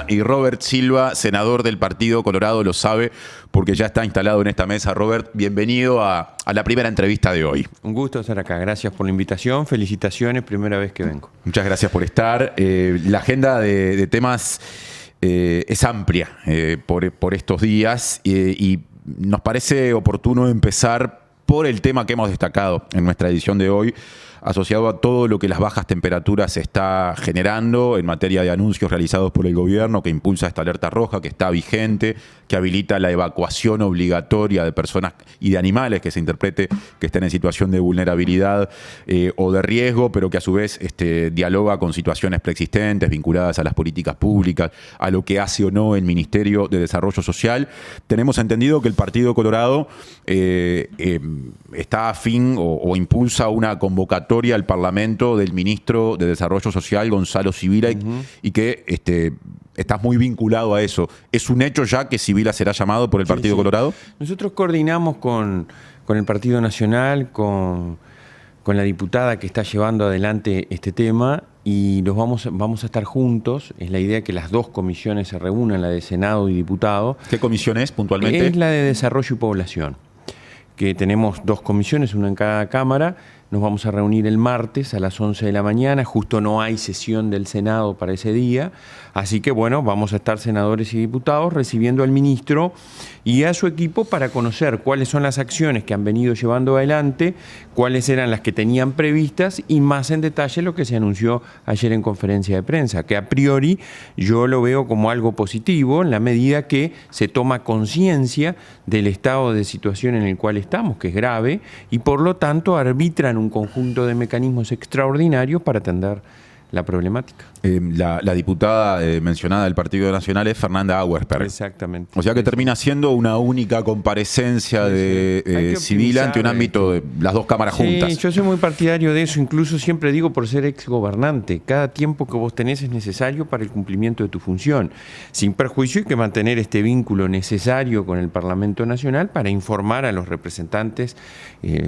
Y Robert Silva, senador del Partido Colorado, lo sabe porque ya está instalado en esta mesa. Robert, bienvenido a la primera entrevista de hoy. Un gusto estar acá. Gracias por la invitación. Felicitaciones, primera vez que vengo. Muchas gracias por estar. La agenda de temas es amplia por estos días y nos parece oportuno empezar por el tema que hemos destacado en nuestra edición de hoy, asociado a todo lo que las bajas temperaturas está generando en materia de anuncios realizados por el gobierno que impulsa esta alerta roja, que está vigente, que habilita la evacuación obligatoria de personas y de animales que se interprete que estén en situación de vulnerabilidad o de riesgo, pero que a su vez dialoga con situaciones preexistentes vinculadas a las políticas públicas, a lo que hace o no el Ministerio de Desarrollo Social. Tenemos entendido que el Partido Colorado está afín o impulsa una convocatoria al Parlamento del ministro de Desarrollo Social, Gonzalo Sibila, y que estás muy vinculado a eso. ¿Es un hecho ya que Sibila será llamado por el Partido Colorado? Nosotros coordinamos con el Partido Nacional, con la diputada que está llevando adelante este tema, y vamos a estar juntos. Es la idea que las dos comisiones se reúnan, la de Senado y Diputado. ¿Qué comisión es puntualmente? Es la de Desarrollo y Población, que tenemos dos comisiones, una en cada cámara. Nos vamos a reunir el martes a las 11 de la mañana, justo no hay sesión del Senado para ese día, así que bueno, vamos a estar senadores y diputados recibiendo al ministro y a su equipo para conocer cuáles son las acciones que han venido llevando adelante, cuáles eran las que tenían previstas y más en detalle lo que se anunció ayer en conferencia de prensa, que a priori yo lo veo como algo positivo en la medida que se toma conciencia del estado de situación en el cual estamos, que es grave, y por lo tanto arbitran un conjunto de mecanismos extraordinarios para atender la problemática. La diputada mencionada del Partido Nacional es Fernanda Auersperg. Exactamente. O sea que termina siendo una única comparecencia de Sibila ante un ámbito de las dos cámaras juntas. Yo soy muy partidario de eso, incluso siempre digo por ser exgobernante, cada tiempo que vos tenés es necesario para el cumplimiento de tu función, sin perjuicio hay que mantener este vínculo necesario con el Parlamento Nacional para informar a los representantes,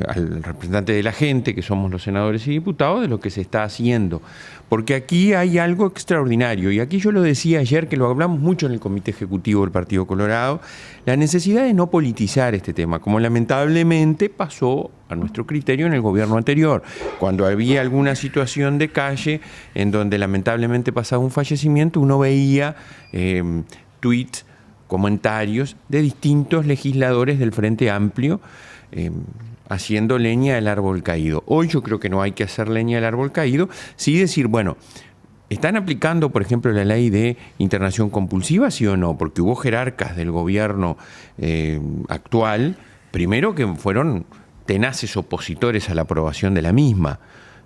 al representante de la gente, que somos los senadores y diputados, de lo que se está haciendo. Porque aquí hay algo extraordinario, y aquí yo lo decía ayer, que lo hablamos mucho en el Comité Ejecutivo del Partido Colorado, la necesidad de no politizar este tema, como lamentablemente pasó a nuestro criterio en el gobierno anterior, cuando había alguna situación de calle en donde lamentablemente pasaba un fallecimiento, uno veía tweets, comentarios de distintos legisladores del Frente Amplio, haciendo leña del árbol caído. Hoy yo creo que no hay que hacer leña del árbol caído, sí decir, bueno, ¿están aplicando, por ejemplo, la ley de internación compulsiva, sí o no? Porque hubo jerarcas del gobierno actual, primero que fueron tenaces opositores a la aprobación de la misma,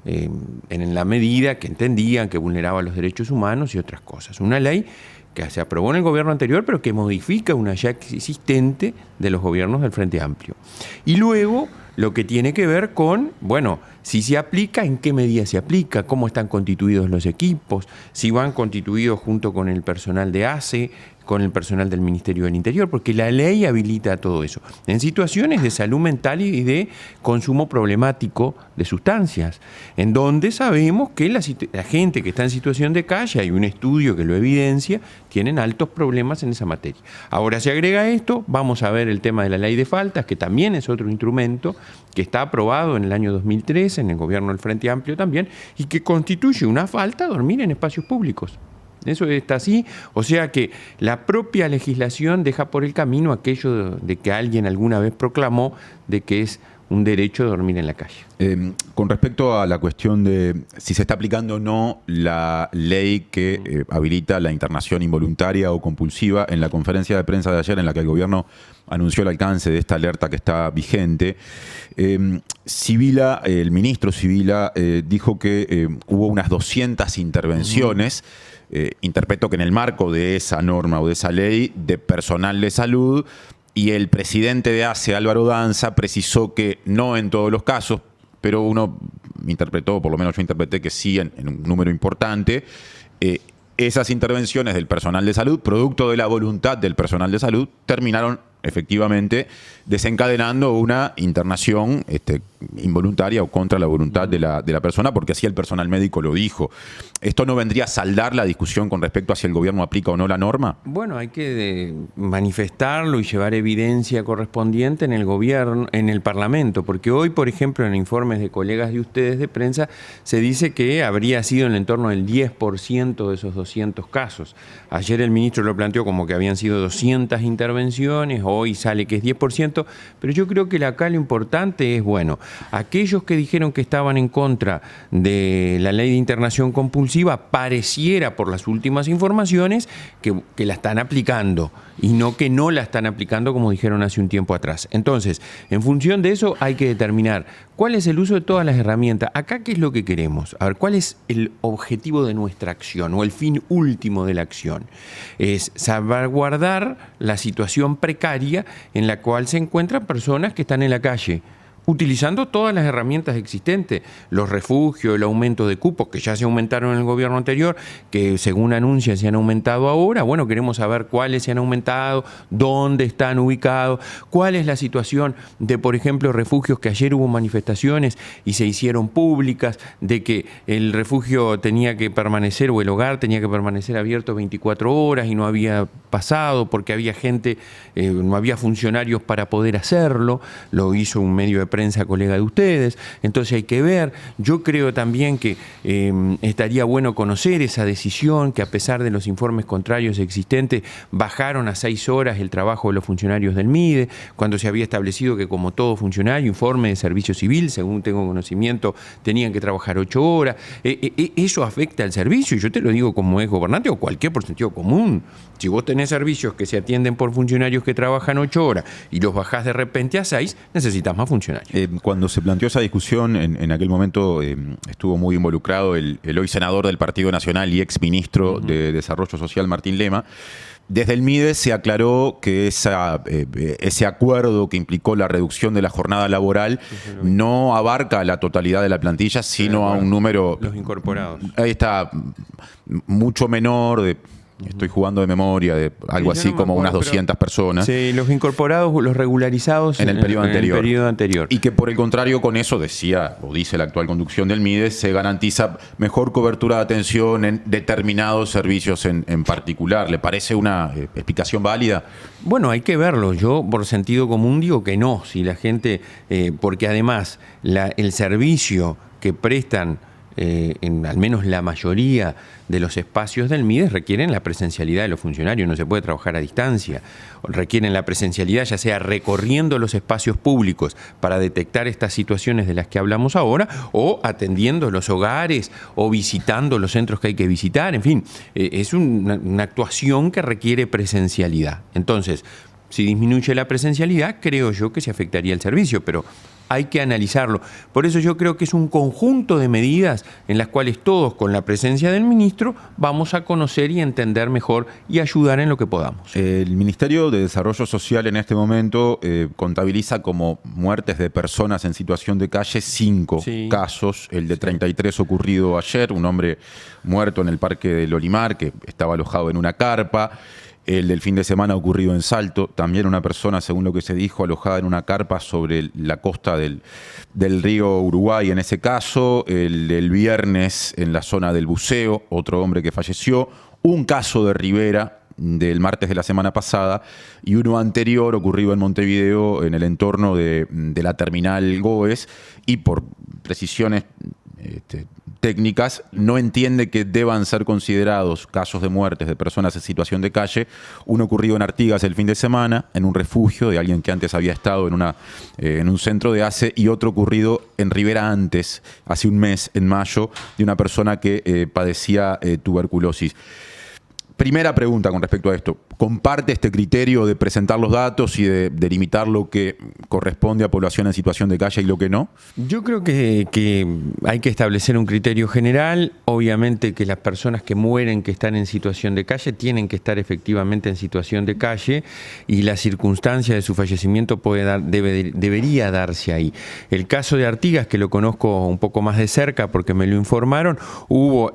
en la medida que entendían que vulneraba los derechos humanos y otras cosas. Una ley que se aprobó en el gobierno anterior, pero que modifica una ya existente de los gobiernos del Frente Amplio. Y luego lo que tiene que ver con, bueno, si se aplica, en qué medida se aplica, cómo están constituidos los equipos, si van constituidos junto con el personal de ACE, con el personal del Ministerio del Interior, porque la ley habilita todo eso. En situaciones de salud mental y de consumo problemático de sustancias, en donde sabemos que la gente que está en situación de calle, hay un estudio que lo evidencia, tienen altos problemas en esa materia. Ahora se agrega esto, vamos a ver el tema de la ley de faltas, que también es otro instrumento que está aprobado en el año 2013, en el gobierno del Frente Amplio también, y que constituye una falta dormir en espacios públicos. Eso está así, o sea que la propia legislación deja por el camino aquello de que alguien alguna vez proclamó de que es un derecho de dormir en la calle. Con respecto a la cuestión de si se está aplicando o no la ley que habilita la internación involuntaria o compulsiva, en la conferencia de prensa de ayer en la que el gobierno anunció el alcance de esta alerta que está vigente, Sibila, el ministro Sibila, dijo que hubo unas 200 intervenciones. Interpreto que en el marco de esa norma o de esa ley de personal de salud, y el presidente de ACE, Álvaro Danza, precisó que no en todos los casos, pero uno interpretó, por lo menos yo interpreté que sí en un número importante, esas intervenciones del personal de salud, producto de la voluntad del personal de salud, terminaron efectivamente desencadenando una internación involuntaria o contra la voluntad de la persona, porque así el personal médico lo dijo. ¿Esto no vendría a saldar la discusión con respecto a si el gobierno aplica o no la norma? Bueno, hay que manifestarlo y llevar evidencia correspondiente en el gobierno, en el Parlamento, porque hoy, por ejemplo, en informes de colegas de ustedes de prensa, se dice que habría sido en el entorno del 10% de esos 200 casos. Ayer el ministro lo planteó como que habían sido 200 intervenciones, hoy sale que es 10%, pero yo creo que acá lo importante es, bueno, aquellos que dijeron que estaban en contra de la ley de internación compulsiva, pareciera por las últimas informaciones que la están aplicando y no que no la están aplicando como dijeron hace un tiempo atrás. Entonces, en función de eso hay que determinar cuál es el uso de todas las herramientas. Acá, ¿qué es lo que queremos? A ver, ¿cuál es el objetivo de nuestra acción o el fin último de la acción? Es salvaguardar la situación precaria en la cual se encuentran personas que están en la calle, utilizando todas las herramientas existentes, los refugios, el aumento de cupos, que ya se aumentaron en el gobierno anterior, que según anuncian se han aumentado ahora. Bueno, queremos saber cuáles se han aumentado, dónde están ubicados, cuál es la situación de, por ejemplo, refugios que ayer hubo manifestaciones y se hicieron públicas, de que el refugio tenía que permanecer, o el hogar tenía que permanecer abierto 24 horas y no había pasado porque había gente, no había funcionarios para poder hacerlo. Lo hizo un medio de prensa colega de ustedes. Entonces hay que ver. Yo creo también que estaría bueno conocer esa decisión, que a pesar de los informes contrarios existentes, bajaron a 6 horas el trabajo de los funcionarios del MIDE, cuando se había establecido que, como todo funcionario, informe de servicio civil, según tengo conocimiento, tenían que trabajar 8 horas. Eso afecta al servicio, y yo te lo digo como ex gobernante o cualquier por sentido común. Si vos tenés servicios que se atienden por funcionarios que trabajan 8 horas y los bajás de repente a 6, necesitas más funcionarios. Cuando se planteó esa discusión, en aquel momento estuvo muy involucrado el hoy senador del Partido Nacional y ex ministro de Desarrollo Social, Martín Lema. Desde el MIDE se aclaró que ese acuerdo que implicó la reducción de la jornada laboral no abarca a la totalidad de la plantilla, sino a un número... Los incorporados. Ahí está, mucho menor, estoy jugando de memoria, de algo así como unas 200 personas. Sí, los incorporados, los regularizados en el periodo anterior. Y que por el contrario, con eso decía, o dice la actual conducción del MIDE, se garantiza mejor cobertura de atención en determinados servicios en particular. ¿Le parece una explicación válida? Bueno, hay que verlo. Yo, por sentido común, digo que no. Si la gente, porque además el servicio que prestan, en al menos la mayoría de los espacios del MIDE, requieren la presencialidad de los funcionarios, no se puede trabajar a distancia, requieren la presencialidad ya sea recorriendo los espacios públicos para detectar estas situaciones de las que hablamos ahora, o atendiendo los hogares, o visitando los centros que hay que visitar, en fin, es una actuación que requiere presencialidad. Entonces, si disminuye la presencialidad, creo yo que se afectaría el servicio, pero hay que analizarlo. Por eso yo creo que es un conjunto de medidas en las cuales todos, con la presencia del ministro, vamos a conocer y entender mejor y ayudar en lo que podamos. El Ministerio de Desarrollo Social en este momento contabiliza como muertes de personas en situación de calle 5 casos. El de 33 ocurrido ayer, un hombre muerto en el Parque del Olimar, que estaba alojado en una carpa. El del fin de semana ocurrido en Salto, también una persona, según lo que se dijo, alojada en una carpa sobre la costa del río Uruguay en ese caso. El del viernes en la zona del buceo, otro hombre que falleció. Un caso de Rivera del martes de la semana pasada y uno anterior ocurrido en Montevideo en el entorno de la terminal Goes, y por precisiones técnicas, no entiende que deban ser considerados casos de muertes de personas en situación de calle. Uno ocurrido en Artigas el fin de semana, en un refugio de alguien que antes había estado en un centro de ACE, y otro ocurrido en Rivera antes, hace un mes, en mayo, de una persona que padecía tuberculosis. Primera pregunta con respecto a esto. ¿Comparte este criterio de presentar los datos y de delimitar lo que corresponde a población en situación de calle y lo que no? Yo creo que hay que establecer un criterio general. Obviamente que las personas que mueren, que están en situación de calle, tienen que estar efectivamente en situación de calle, y la circunstancia de su fallecimiento debería darse ahí. El caso de Artigas, que lo conozco un poco más de cerca porque me lo informaron,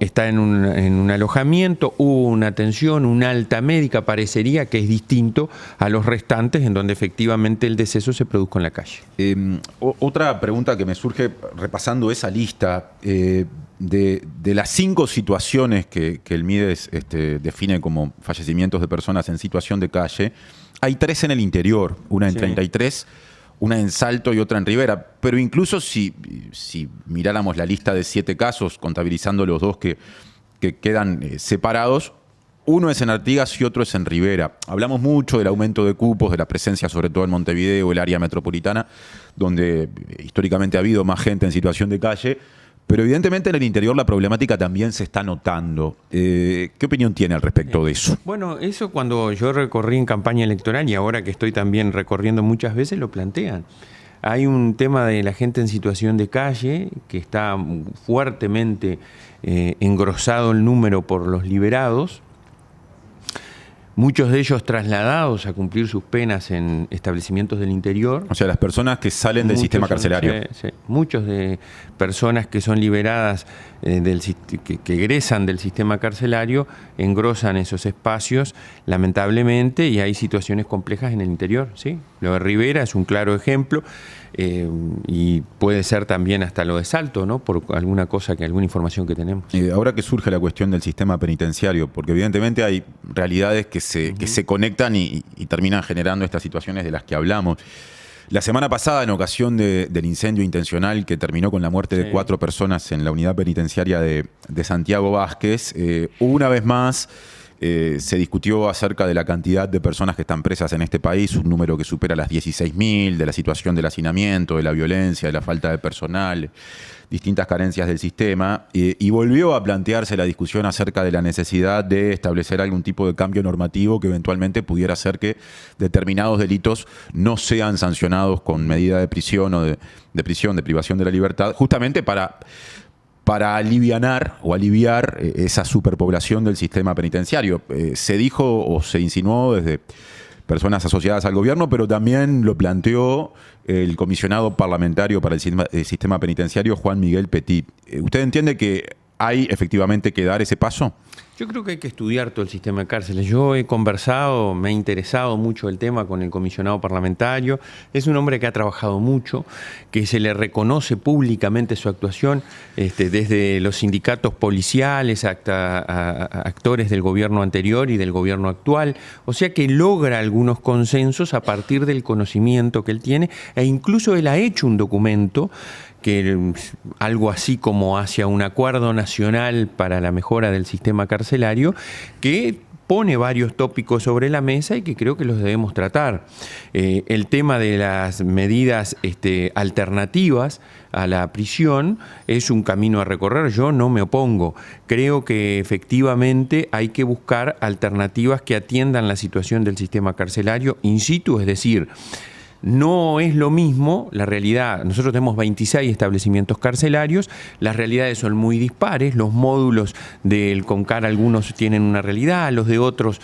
está en un alojamiento, hubo una atención atención, una alta médica, parecería que es distinto a los restantes en donde efectivamente el deceso se produjo en la calle. Otra pregunta que me surge repasando esa lista, de las 5 situaciones que el MIDES define como fallecimientos de personas en situación de calle, hay 3 en el interior, una en 33, una en Salto y otra en Rivera. Pero incluso si miráramos la lista de 7 casos, contabilizando los 2 que quedan separados, uno es en Artigas y otro es en Rivera. Hablamos mucho del aumento de cupos, de la presencia sobre todo en Montevideo, el área metropolitana, donde históricamente ha habido más gente en situación de calle. Pero evidentemente en el interior la problemática también se está notando. ¿Qué opinión tiene al respecto de eso? Bueno, eso cuando yo recorrí en campaña electoral y ahora que estoy también recorriendo muchas veces lo plantean. Hay un tema de la gente en situación de calle que está fuertemente engrosado el número por los liberados. Muchos de ellos trasladados a cumplir sus penas en establecimientos del interior. O sea, las personas que salen del sistema carcelario. Sí. Muchos de personas que son liberadas, que egresan del sistema carcelario, engrosan esos espacios, lamentablemente, y hay situaciones complejas en el interior. ¿Sí? Lo de Rivera es un claro ejemplo, y puede ser también hasta lo de Salto, ¿no? Por alguna información que tenemos. Ahora que surge la cuestión del sistema penitenciario, porque evidentemente hay realidades que se conectan y terminan generando estas situaciones de las que hablamos. La semana pasada, en ocasión del incendio intencional que terminó con la muerte de 4 personas en la unidad penitenciaria de Santiago Vázquez, una vez más se discutió acerca de la cantidad de personas que están presas en este país, un número que supera las 16.000, de la situación del hacinamiento, de la violencia, de la falta de personal, distintas carencias del sistema, y volvió a plantearse la discusión acerca de la necesidad de establecer algún tipo de cambio normativo que eventualmente pudiera hacer que determinados delitos no sean sancionados con medida de prisión o de privación de la libertad, justamente para alivianar o aliviar esa superpoblación del sistema penitenciario. Se dijo o se insinuó desde personas asociadas al gobierno, pero también lo planteó el comisionado parlamentario para el sistema penitenciario, Juan Miguel Petit. ¿Usted entiende que hay efectivamente que dar ese paso? Yo creo que hay que estudiar todo el sistema de cárceles. Yo he conversado, me ha interesado mucho el tema con el comisionado parlamentario. Es un hombre que ha trabajado mucho, que se le reconoce públicamente su actuación, desde los sindicatos policiales hasta actores del gobierno anterior y del gobierno actual. O sea que logra algunos consensos a partir del conocimiento que él tiene, e incluso él ha hecho un documento que algo así como hacia un acuerdo nacional para la mejora del sistema carcelario, que pone varios tópicos sobre la mesa y que creo que los debemos tratar. El tema de las medidas alternativas a la prisión es un camino a recorrer. Yo no me opongo. Creo que efectivamente hay que buscar alternativas que atiendan la situación del sistema carcelario in situ, es decir, no es lo mismo la realidad. Nosotros tenemos 26 establecimientos carcelarios, las realidades son muy dispares, los módulos del CONCAR algunos tienen una realidad, los de otros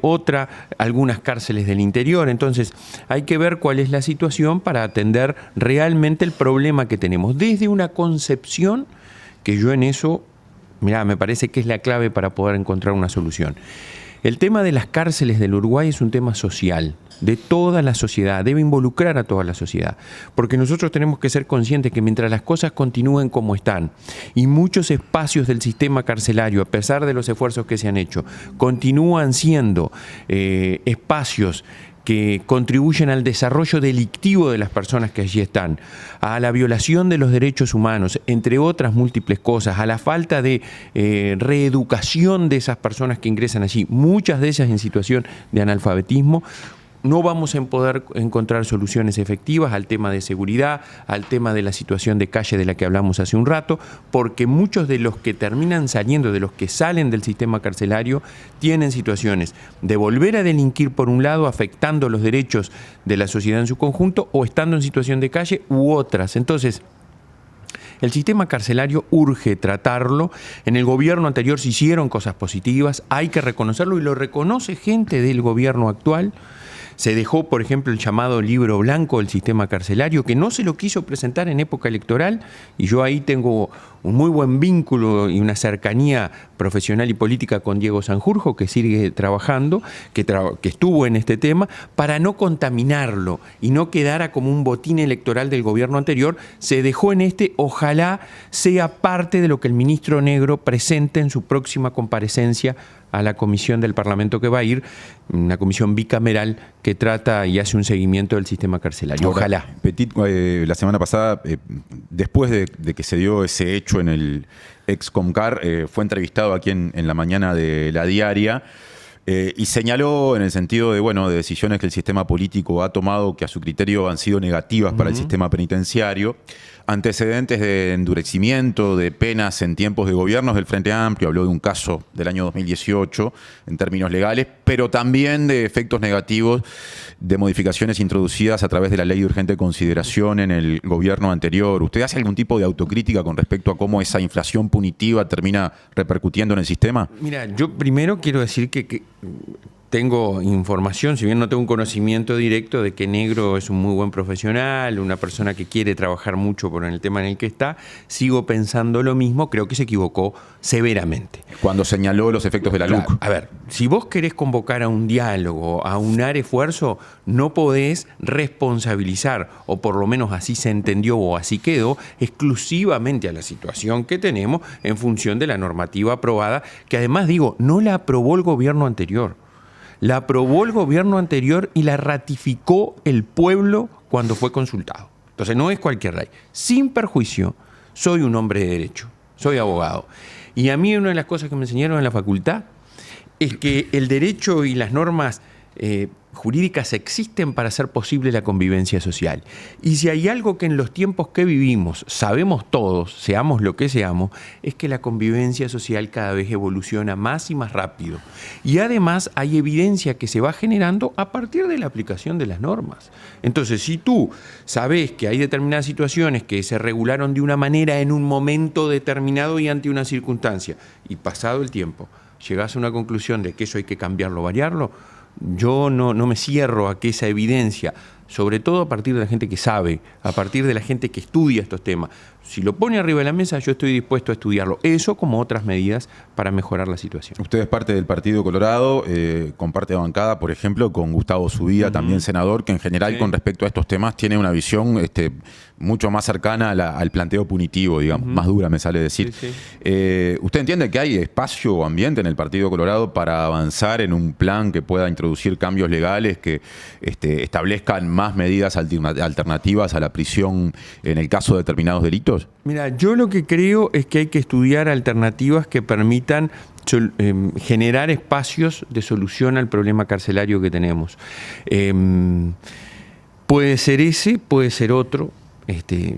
otra, algunas cárceles del interior. Entonces hay que ver cuál es la situación para atender realmente el problema que tenemos, desde una concepción que yo en eso, me parece que es la clave para poder encontrar una solución. El tema de las cárceles del Uruguay es un tema social, de toda la sociedad, debe involucrar a toda la sociedad, porque nosotros tenemos que ser conscientes que mientras las cosas continúen como están y muchos espacios del sistema carcelario, a pesar de los esfuerzos que se han hecho, continúan siendo espacios que contribuyen al desarrollo delictivo de las personas que allí están, a la violación de los derechos humanos, entre otras múltiples cosas, a la falta de reeducación de esas personas que ingresan allí, muchas de ellas en situación de analfabetismo. No vamos a poder encontrar soluciones efectivas al tema de seguridad, al tema de la situación de calle de la que hablamos hace un rato, porque muchos de los que terminan saliendo, de los que salen del sistema carcelario, tienen situaciones de volver a delinquir por un lado, afectando los derechos de la sociedad en su conjunto, o estando en situación de calle u otras. Entonces, el sistema carcelario urge tratarlo. En el gobierno anterior se hicieron cosas positivas, hay que reconocerlo y lo reconoce gente del gobierno actual. Se dejó, por ejemplo, el llamado libro blanco del sistema carcelario, que no se lo quiso presentar en época electoral, y yo ahí tengo un muy buen vínculo y una cercanía profesional y política con Diego Sanjurjo, que sigue trabajando, que estuvo en este tema, para no contaminarlo y no quedara como un botín electoral del gobierno anterior. Se dejó en este, ojalá sea parte de lo que el ministro Negro presente en su próxima comparecencia a la comisión del Parlamento que va a ir, una comisión bicameral que trata y hace un seguimiento del sistema carcelario. Ojalá. Petit, la semana pasada, después de que se dio ese hecho en el ex-Comcar, fue entrevistado aquí en la mañana de La Diaria y señaló en el sentido de, de decisiones que el sistema político ha tomado que a su criterio han sido negativas para el sistema penitenciario, antecedentes de endurecimiento de penas en tiempos de gobiernos del Frente Amplio. Habló de un caso del año 2018 en términos legales, pero también de efectos negativos de modificaciones introducidas a través de la ley de urgente consideración en el gobierno anterior. ¿Usted hace algún tipo de autocrítica con respecto a cómo esa inflación punitiva termina repercutiendo en el sistema? Mira, yo primero quiero decir que tengo información, si bien no tengo un conocimiento directo, de que Negro es un muy buen profesional, una persona que quiere trabajar mucho por el tema en el que está. Sigo pensando lo mismo, creo que se equivocó severamente. Cuando señaló los efectos de la LUC. A ver, si vos querés convocar a un diálogo, a unar esfuerzo, no podés responsabilizar, o por lo menos así se entendió o así quedó, exclusivamente a la situación que tenemos en función de la normativa aprobada, que además digo, no la aprobó el gobierno anterior. La aprobó el gobierno anterior y la ratificó el pueblo cuando fue consultado. Entonces no es cualquier ley. Sin perjuicio, soy un hombre de derecho, soy abogado. Y a mí una de las cosas que me enseñaron en la facultad es que el derecho y las normas jurídicas existen para hacer posible la convivencia social. Y si hay algo que en los tiempos que vivimos sabemos todos, seamos lo que seamos, es que la convivencia social cada vez evoluciona más y más rápido. Y además hay evidencia que se va generando a partir de la aplicación de las normas. Entonces, si tú sabes que hay determinadas situaciones que se regularon de una manera en un momento determinado y ante una circunstancia, y pasado el tiempo, llegás a una conclusión de que eso hay que cambiarlo, variarlo, yo no me cierro a que esa evidencia, sobre todo a partir de la gente que sabe, a partir de la gente que estudia estos temas, si lo pone arriba de la mesa, yo estoy dispuesto a estudiarlo. Eso como otras medidas para mejorar la situación. Usted es parte del Partido Colorado, comparte bancada, por ejemplo, con Gustavo Zubía, también senador, que en general con respecto a estos temas tiene una visión mucho más cercana al planteo punitivo, digamos, más dura me sale decir. ¿Usted entiende que hay espacio o ambiente en el Partido Colorado para avanzar en un plan que pueda introducir cambios legales que establezcan más medidas alternativas a la prisión en el caso de determinados delitos? Mira, yo lo que creo es que hay que estudiar alternativas que permitan generar espacios de solución al problema carcelario que tenemos. Puede ser ese, puede ser otro.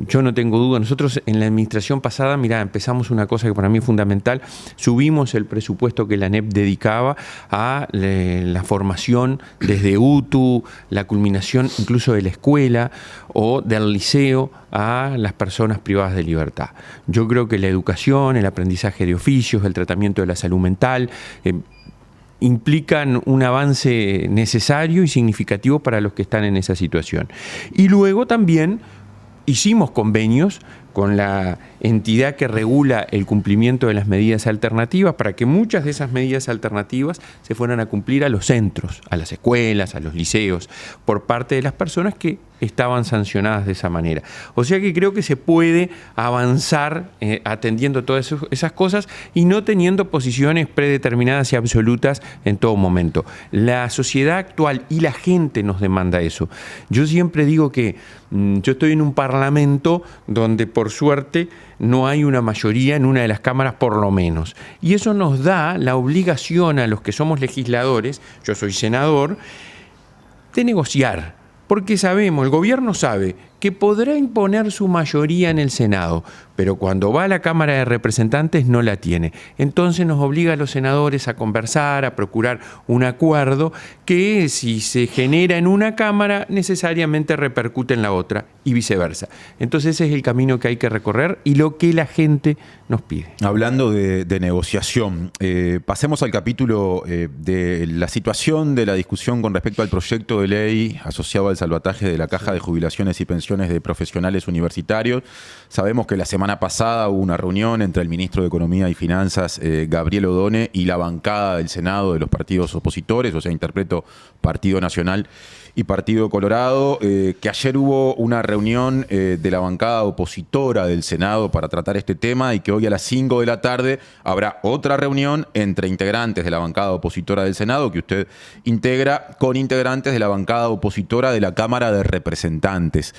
Yo no tengo duda. Nosotros en la administración pasada, empezamos una cosa que para mí es fundamental. Subimos el presupuesto que la ANEP dedicaba a la formación desde UTU, la culminación incluso de la escuela o del liceo a las personas privadas de libertad. Yo creo que la educación, el aprendizaje de oficios, el tratamiento de la salud mental, implican un avance necesario y significativo para los que están en esa situación. Y luego también hicimos convenios con la entidad que regula el cumplimiento de las medidas alternativas para que muchas de esas medidas alternativas se fueran a cumplir a los centros, a las escuelas, a los liceos, por parte de las personas que estaban sancionadas de esa manera. O sea que creo que se puede avanzar atendiendo todas esas cosas y no teniendo posiciones predeterminadas y absolutas en todo momento. La sociedad actual y la gente nos demanda eso. Yo siempre digo que yo estoy en un parlamento donde por suerte no hay una mayoría en una de las cámaras por lo menos. Y eso nos da la obligación a los que somos legisladores, yo soy senador, de negociar. Porque sabemos, el gobierno sabe que podrá imponer su mayoría en el Senado, pero cuando va a la Cámara de Representantes no la tiene. Entonces nos obliga a los senadores a conversar, a procurar un acuerdo que, si se genera en una Cámara, necesariamente repercute en la otra y viceversa. Entonces ese es el camino que hay que recorrer y lo que la gente nos pide. Hablando de negociación, pasemos al capítulo de la situación de la discusión con respecto al proyecto de ley asociado al salvataje de la Caja de Jubilaciones y Pensiones de Profesionales Universitarios. Sabemos que la semana pasada hubo una reunión entre el ministro de Economía y Finanzas, Gabriel Odone, y la bancada del Senado de los partidos opositores, o sea, interpreto Partido Nacional y Partido Colorado, que ayer hubo una reunión de la bancada opositora del Senado para tratar este tema, y que hoy a las 5 de la tarde habrá otra reunión entre integrantes de la bancada opositora del Senado, que usted integra, con integrantes de la bancada opositora de la Cámara de Representantes.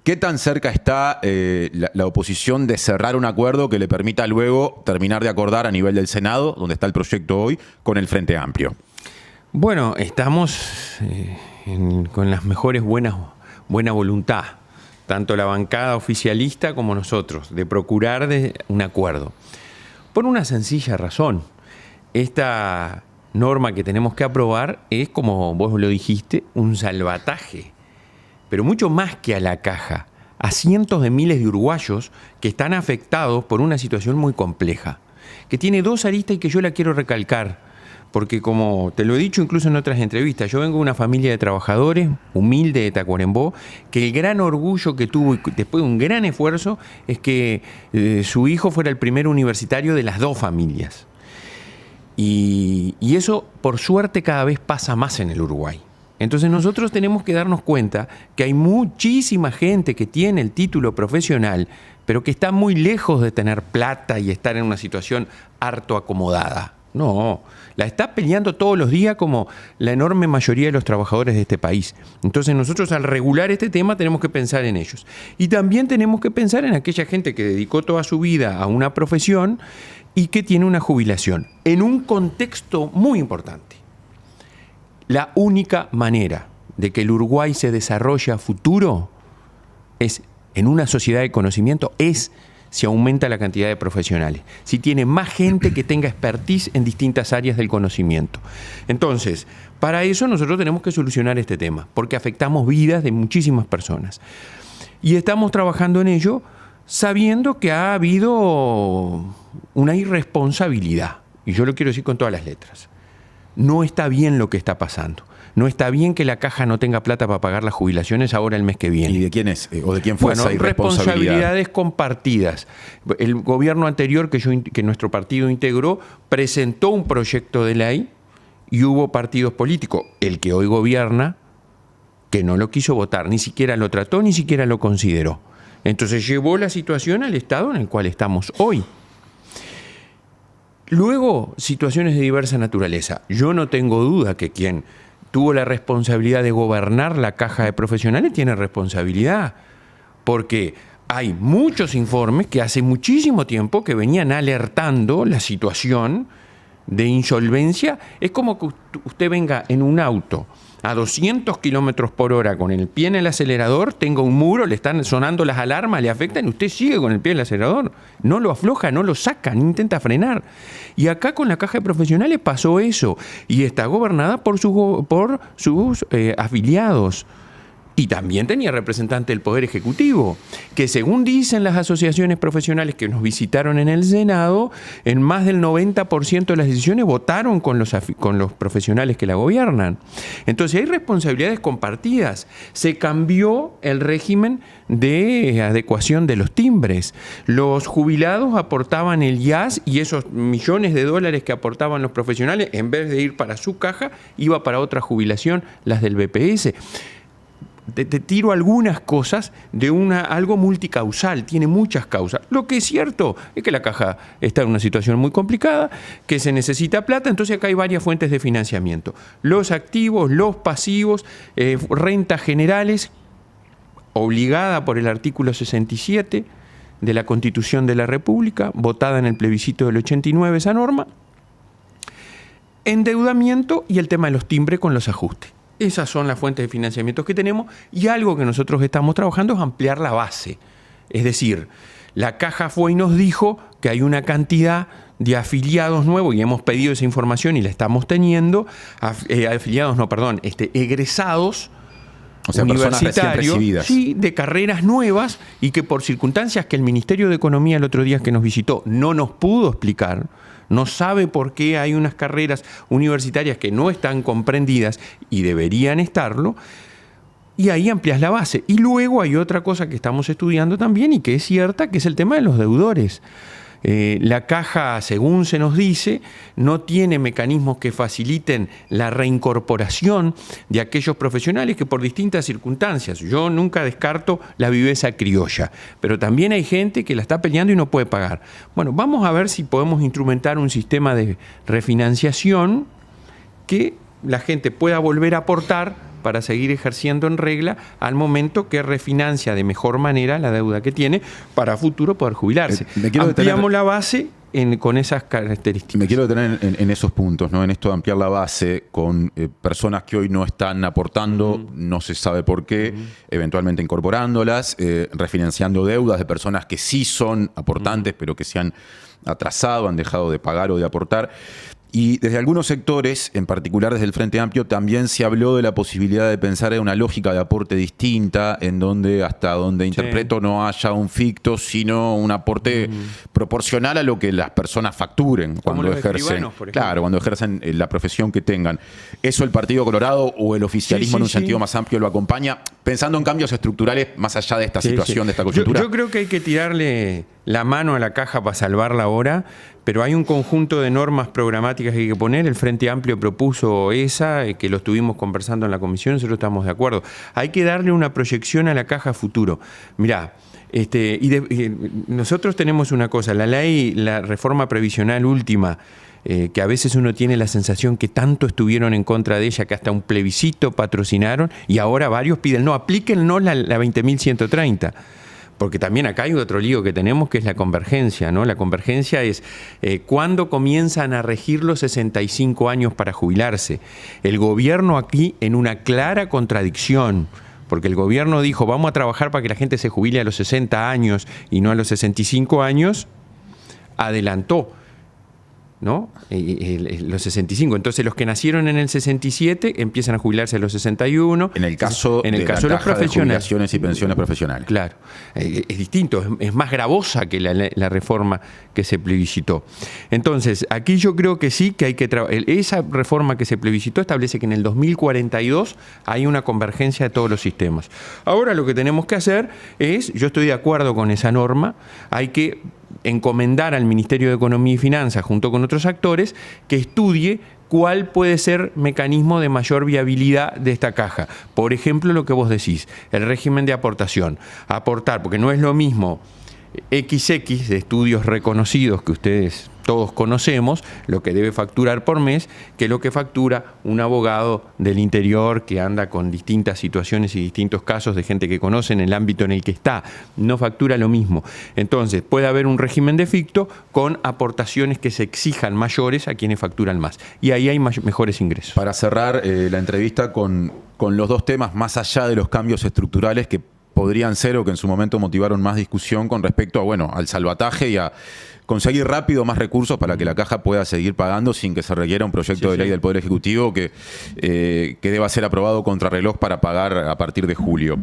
¿Qué tan cerca está la oposición de cerrar un acuerdo que le permita luego terminar de acordar a nivel del Senado, donde está el proyecto hoy, con el Frente Amplio? Bueno, estamos con las mejores buena voluntad, tanto la bancada oficialista como nosotros, de procurar un acuerdo. Por una sencilla razón. Esta norma que tenemos que aprobar es, como vos lo dijiste, un salvataje. Pero mucho más que a la caja, a cientos de miles de uruguayos que están afectados por una situación muy compleja, que tiene dos aristas y que yo la quiero recalcar, porque, como te lo he dicho incluso en otras entrevistas, yo vengo de una familia de trabajadores, humilde, de Tacuarembó, que el gran orgullo que tuvo, y después de un gran esfuerzo, es que su hijo fuera el primer universitario de las dos familias. Y eso, por suerte, cada vez pasa más en el Uruguay. Entonces nosotros tenemos que darnos cuenta que hay muchísima gente que tiene el título profesional, pero que está muy lejos de tener plata y estar en una situación harto acomodada. No, la está peleando todos los días como la enorme mayoría de los trabajadores de este país. Entonces nosotros, al regular este tema, tenemos que pensar en ellos. Y también tenemos que pensar en aquella gente que dedicó toda su vida a una profesión y que tiene una jubilación, en un contexto muy importante. La única manera de que el Uruguay se desarrolle a futuro es, en una sociedad de conocimiento, es si aumenta la cantidad de profesionales, si tiene más gente que tenga expertise en distintas áreas del conocimiento. Entonces, para eso nosotros tenemos que solucionar este tema, porque afectamos vidas de muchísimas personas. Y estamos trabajando en ello sabiendo que ha habido una irresponsabilidad, y yo lo quiero decir con todas las letras. No está bien lo que está pasando. No está bien que la caja no tenga plata para pagar las jubilaciones ahora el mes que viene. ¿Y de quién es? ¿O de quién fue esa irresponsabilidad? Responsabilidades compartidas. El gobierno anterior que nuestro partido integró presentó un proyecto de ley y hubo partidos políticos, el que hoy gobierna, que no lo quiso votar, ni siquiera lo trató, ni siquiera lo consideró. Entonces llevó la situación al estado en el cual estamos hoy. Luego, situaciones de diversa naturaleza. Yo no tengo duda que quien tuvo la responsabilidad de gobernar la caja de profesionales tiene responsabilidad, porque hay muchos informes que hace muchísimo tiempo que venían alertando la situación de insolvencia. Es como que usted venga en un auto a 200 kilómetros por hora con el pie en el acelerador, tenga un muro, le están sonando las alarmas, le afectan y usted sigue con el pie en el acelerador. No lo afloja, no lo saca, ni intenta frenar. Y acá con la caja de profesionales pasó eso. Y está gobernada por sus afiliados. Y también tenía representante del Poder Ejecutivo, que, según dicen las asociaciones profesionales que nos visitaron en el Senado, en más del 90% de las decisiones votaron con los profesionales que la gobiernan. Entonces hay responsabilidades compartidas. Se cambió el régimen de adecuación de los timbres. Los jubilados aportaban el IAS y esos millones de dólares que aportaban los profesionales, en vez de ir para su caja, iba para otra jubilación, las del BPS. Te tiro algunas cosas de algo multicausal, tiene muchas causas. Lo que es cierto es que la caja está en una situación muy complicada, que se necesita plata, entonces acá hay varias fuentes de financiamiento. Los activos, los pasivos, rentas generales, obligada por el artículo 67 de la Constitución de la República, votada en el plebiscito del 89 esa norma, endeudamiento y el tema de los timbres con los ajustes. Esas son las fuentes de financiamiento que tenemos, y algo que nosotros estamos trabajando es ampliar la base. Es decir, la Caja fue y nos dijo que hay una cantidad de afiliados nuevos, y hemos pedido esa información y la estamos teniendo, egresados, o sea, personas recién recibidas. Sí, de carreras nuevas, y que por circunstancias que el Ministerio de Economía el otro día que nos visitó no nos pudo explicar, no sabe por qué hay unas carreras universitarias que no están comprendidas y deberían estarlo, y ahí amplias la base. Y luego hay otra cosa que estamos estudiando también y que es cierta, que es el tema de los deudores. La Caja, según se nos dice, no tiene mecanismos que faciliten la reincorporación de aquellos profesionales que por distintas circunstancias, yo nunca descarto la viveza criolla, pero también hay gente que la está peleando y no puede pagar. Bueno, vamos a ver si podemos instrumentar un sistema de refinanciación que la gente pueda volver a aportar para seguir ejerciendo en regla al momento que refinancia de mejor manera la deuda que tiene para a futuro poder jubilarse. Ampliamos la base con esas características. Me quiero detener en esos puntos, ¿no? En esto de ampliar la base con personas que hoy no están aportando, no se sabe por qué, eventualmente incorporándolas, refinanciando deudas de personas que sí son aportantes, pero que se han atrasado, han dejado de pagar o de aportar. Y desde algunos sectores, en particular desde el Frente Amplio, también se habló de la posibilidad de pensar en una lógica de aporte distinta, en donde, hasta donde interpreto, no haya un ficto, sino un aporte proporcional a lo que las personas facturen cuando ejercen. Claro, cuando ejercen la profesión que tengan. ¿Eso el Partido Colorado o el oficialismo en un sentido más amplio lo acompaña, pensando en cambios estructurales más allá de esta situación, de esta coyuntura? Yo creo que hay que tirarle la mano a la Caja para salvarla ahora, pero hay un conjunto de normas programáticas que hay que poner. El Frente Amplio propuso esa, que lo estuvimos conversando en la comisión, nosotros estamos de acuerdo. Hay que darle una proyección a la Caja futuro. Mirá, nosotros tenemos una cosa, la ley, la reforma previsional última, que a veces uno tiene la sensación que tanto estuvieron en contra de ella, que hasta un plebiscito patrocinaron, y ahora varios piden, no, aplíquennos la 20.130. Porque también acá hay otro lío que tenemos, que es la convergencia, ¿no? La convergencia es cuando comienzan a regir los 65 años para jubilarse. El gobierno aquí en una clara contradicción, porque el gobierno dijo, vamos a trabajar para que la gente se jubile a los 60 años y no a los 65 años, adelantó, ¿no? Los 65. Entonces los que nacieron en el 67 empiezan a jubilarse a los 61. En el caso de los profesionales. De jubilaciones y pensiones profesionales. Claro. Es distinto, es más gravosa que la reforma que se plebiscitó. Entonces, aquí yo creo que sí que hay que esa reforma que se plebiscitó establece que en el 2042 hay una convergencia de todos los sistemas. Ahora lo que tenemos que hacer es, yo estoy de acuerdo con esa norma, hay que encomendar al Ministerio de Economía y Finanzas, junto con otros actores, que estudie cuál puede ser mecanismo de mayor viabilidad de esta caja. Por ejemplo, lo que vos decís, el régimen de aportación. Aportar, porque no es lo mismo XX de estudios reconocidos que ustedes todos conocemos, lo que debe facturar por mes, que lo que factura un abogado del interior que anda con distintas situaciones y distintos casos de gente que conoce en el ámbito en el que está. No factura lo mismo. Entonces, puede haber un régimen de ficto con aportaciones que se exijan mayores a quienes facturan más. Y ahí hay mejores ingresos. Para cerrar la entrevista con los dos temas, más allá de los cambios estructurales que podrían ser o que en su momento motivaron más discusión con respecto a, bueno, al salvataje y a conseguir rápido más recursos para que la Caja pueda seguir pagando sin que se requiera un proyecto de ley del Poder Ejecutivo que deba ser aprobado contrarreloj para pagar a partir de julio.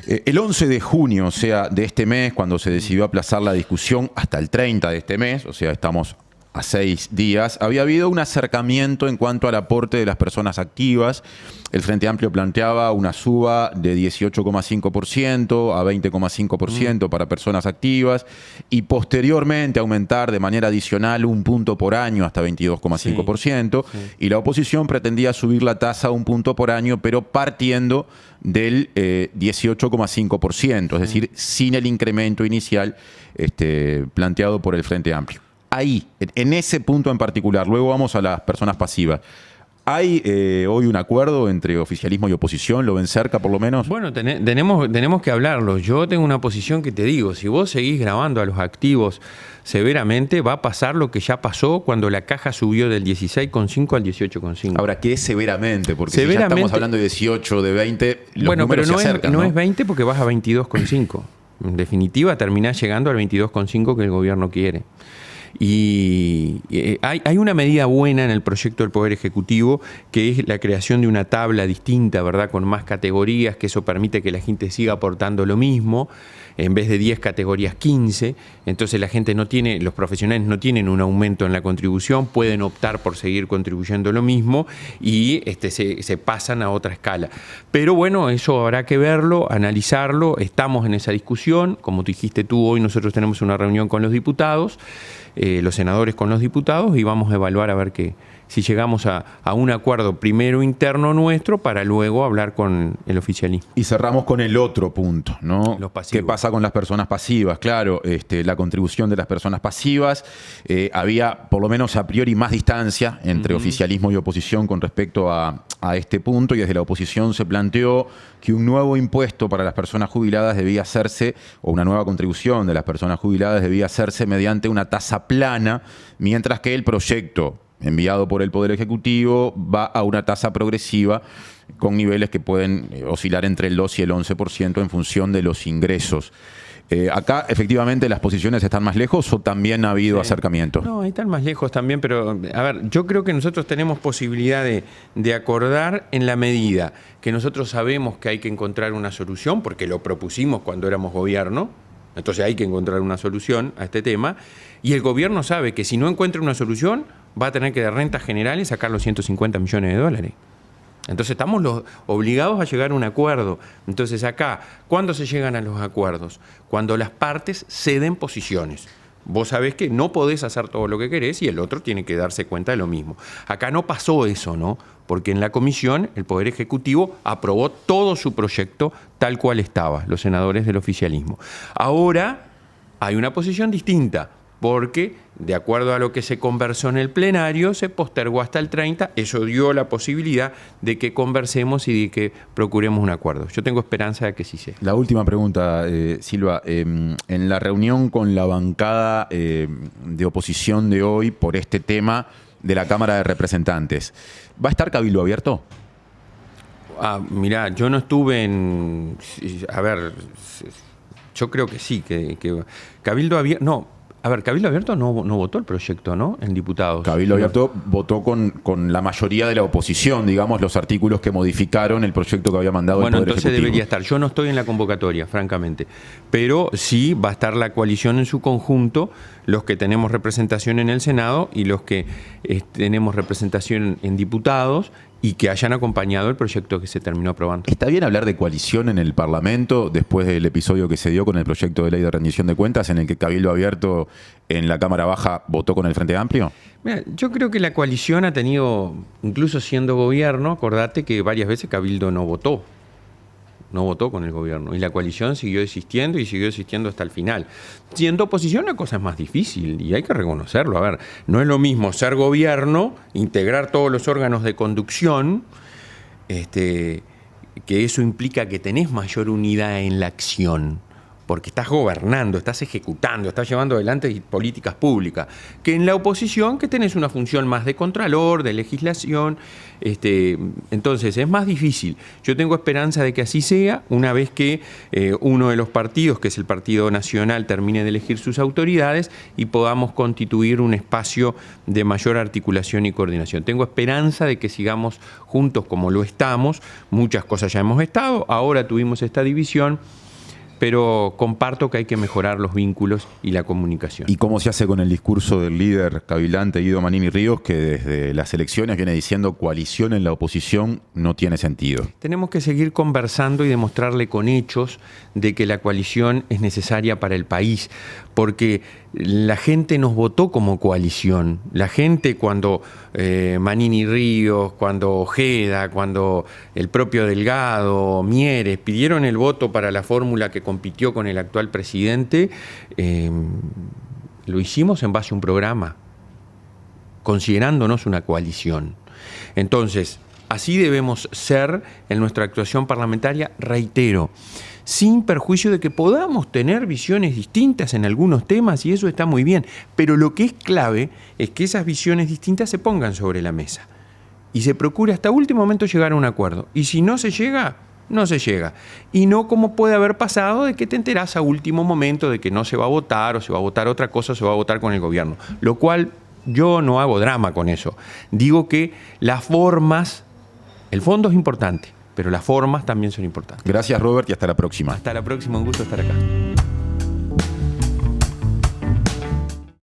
El 11 de junio, o sea, de este mes, cuando se decidió aplazar la discusión hasta el 30 de este mes, o sea, estamos a 6 días, había habido un acercamiento en cuanto al aporte de las personas activas. El Frente Amplio planteaba una suba de 18,5% a 20,5% para personas activas y posteriormente aumentar de manera adicional un punto por año hasta 22,5%. Y la oposición pretendía subir la tasa un punto por año, pero partiendo del 18,5%, es decir, sin el incremento inicial planteado por el Frente Amplio. Ahí, en ese punto en particular, luego vamos a las personas pasivas, ¿Hay hoy un acuerdo entre oficialismo y oposición? ¿Lo ven cerca por lo menos? Bueno, tenemos que hablarlo. Yo tengo una posición que te digo, si vos seguís grabando a los activos severamente, va a pasar lo que ya pasó cuando la caja subió del 16,5 al 18,5. Ahora, ¿qué es severamente? Porque Severamente, si ya estamos hablando de 18, de 20, los números pero se acercan, no es 20 porque vas a 22,5. En definitiva, terminás llegando al 22,5 que el gobierno quiere. Y hay una medida buena en el proyecto del Poder Ejecutivo, que es la creación de una tabla distinta, ¿verdad?, con más categorías, que eso permite que la gente siga aportando lo mismo, en vez de 10 categorías, 15. Entonces la gente no tiene, los profesionales no tienen un aumento en la contribución, pueden optar por seguir contribuyendo lo mismo y se pasan a otra escala. Pero bueno, eso habrá que verlo, analizarlo, estamos en esa discusión. Como dijiste tú, hoy nosotros tenemos una reunión con los diputados, los senadores con los diputados, y vamos a evaluar a ver si llegamos a un acuerdo primero interno nuestro para luego hablar con el oficialismo. Y cerramos con el otro punto, ¿no? Los pasivos. ¿Qué pasa con las personas pasivas? Claro, la contribución de las personas pasivas. Había, por lo menos a priori, más distancia entre oficialismo y oposición con respecto a este punto, y desde la oposición se planteó que un nuevo impuesto para las personas jubiladas debía hacerse, o una nueva contribución de las personas jubiladas debía hacerse mediante una tasa plana, mientras que el proyecto enviado por el Poder Ejecutivo va a una tasa progresiva con niveles que pueden oscilar entre el 2 y el 11% en función de los ingresos. Acá, efectivamente, las posiciones están más lejos, ¿o también ha habido acercamientos? No, están más lejos también, pero a ver, yo creo que nosotros tenemos posibilidad de acordar en la medida que nosotros sabemos que hay que encontrar una solución, porque lo propusimos cuando éramos gobierno. Entonces hay que encontrar una solución a este tema, y el gobierno sabe que si no encuentra una solución va a tener que de rentas generales sacar los 150 millones de dólares. Entonces estamos obligados a llegar a un acuerdo. Entonces acá, ¿cuándo se llegan a los acuerdos? Cuando las partes ceden posiciones. Vos sabés que no podés hacer todo lo que querés y el otro tiene que darse cuenta de lo mismo. Acá no pasó eso, ¿no? Porque en la comisión el Poder Ejecutivo aprobó todo su proyecto tal cual estaba, los senadores del oficialismo. Ahora hay una posición distinta, porque de acuerdo a lo que se conversó en el plenario, se postergó hasta el 30, eso dio la posibilidad de que conversemos y de que procuremos un acuerdo. Yo tengo esperanza de que sí sea. La última pregunta, Silva. En la reunión con la bancada de oposición de hoy por este tema de la Cámara de Representantes, ¿va a estar Cabildo Abierto? Mirá, yo no estuve en... A ver, yo creo que sí, que Cabildo Abierto... No. A ver, Cabildo Abierto no votó el proyecto, ¿no?, en diputados. Cabildo Abierto votó con la mayoría de la oposición, digamos, los artículos que modificaron el proyecto que había mandado el Poder Ejecutivo. Bueno, entonces debería estar. Yo no estoy en la convocatoria, francamente. Pero sí va a estar la coalición en su conjunto, los que tenemos representación en el Senado y los que tenemos representación en diputados, y que hayan acompañado el proyecto que se terminó aprobando. ¿Está bien hablar de coalición en el Parlamento después del episodio que se dio con el proyecto de ley de rendición de cuentas, en el que Cabildo Abierto en la Cámara Baja votó con el Frente Amplio? Mira, yo creo que la coalición ha tenido, incluso siendo gobierno, acordate que varias veces Cabildo no votó con el gobierno, y la coalición siguió existiendo y siguió existiendo hasta el final. Siendo oposición la cosa es más difícil y hay que reconocerlo. A ver, no es lo mismo ser gobierno, integrar todos los órganos de conducción, que eso implica que tenés mayor unidad en la acción, porque estás gobernando, estás ejecutando, estás llevando adelante políticas públicas, que en la oposición, que tenés una función más de contralor, de legislación. Entonces es más difícil. Yo tengo esperanza de que así sea, una vez que uno de los partidos, que es el Partido Nacional, termine de elegir sus autoridades y podamos constituir un espacio de mayor articulación y coordinación. Tengo esperanza de que sigamos juntos como lo estamos. Muchas cosas ya hemos estado, ahora tuvimos esta división, pero comparto que hay que mejorar los vínculos y la comunicación. ¿Y cómo se hace con el discurso del líder cabilante Guido Manini Ríos, que desde las elecciones viene diciendo coalición en la oposición no tiene sentido? Tenemos que seguir conversando y demostrarle con hechos de que la coalición es necesaria para el país, porque la gente nos votó como coalición. La gente, cuando Manini Ríos, cuando Ojeda, cuando el propio Delgado, Mieres pidieron el voto para la fórmula que compitió con el actual presidente, lo hicimos en base a un programa. considerándonos una coalición. Entonces, así debemos ser en nuestra actuación parlamentaria, reitero, sin perjuicio de que podamos tener visiones distintas en algunos temas, y eso está muy bien, pero lo que es clave es que esas visiones distintas se pongan sobre la mesa y se procure hasta último momento llegar a un acuerdo. Y si no se llega, no se llega. Y no como puede haber pasado de que te enterás a último momento de que no se va a votar, o se va a votar otra cosa, o se va a votar con el gobierno. Lo cual yo no hago drama con eso. Digo que las formas, el fondo es importante, pero las formas también son importantes. Gracias, Robert, y hasta la próxima. Hasta la próxima, un gusto estar acá.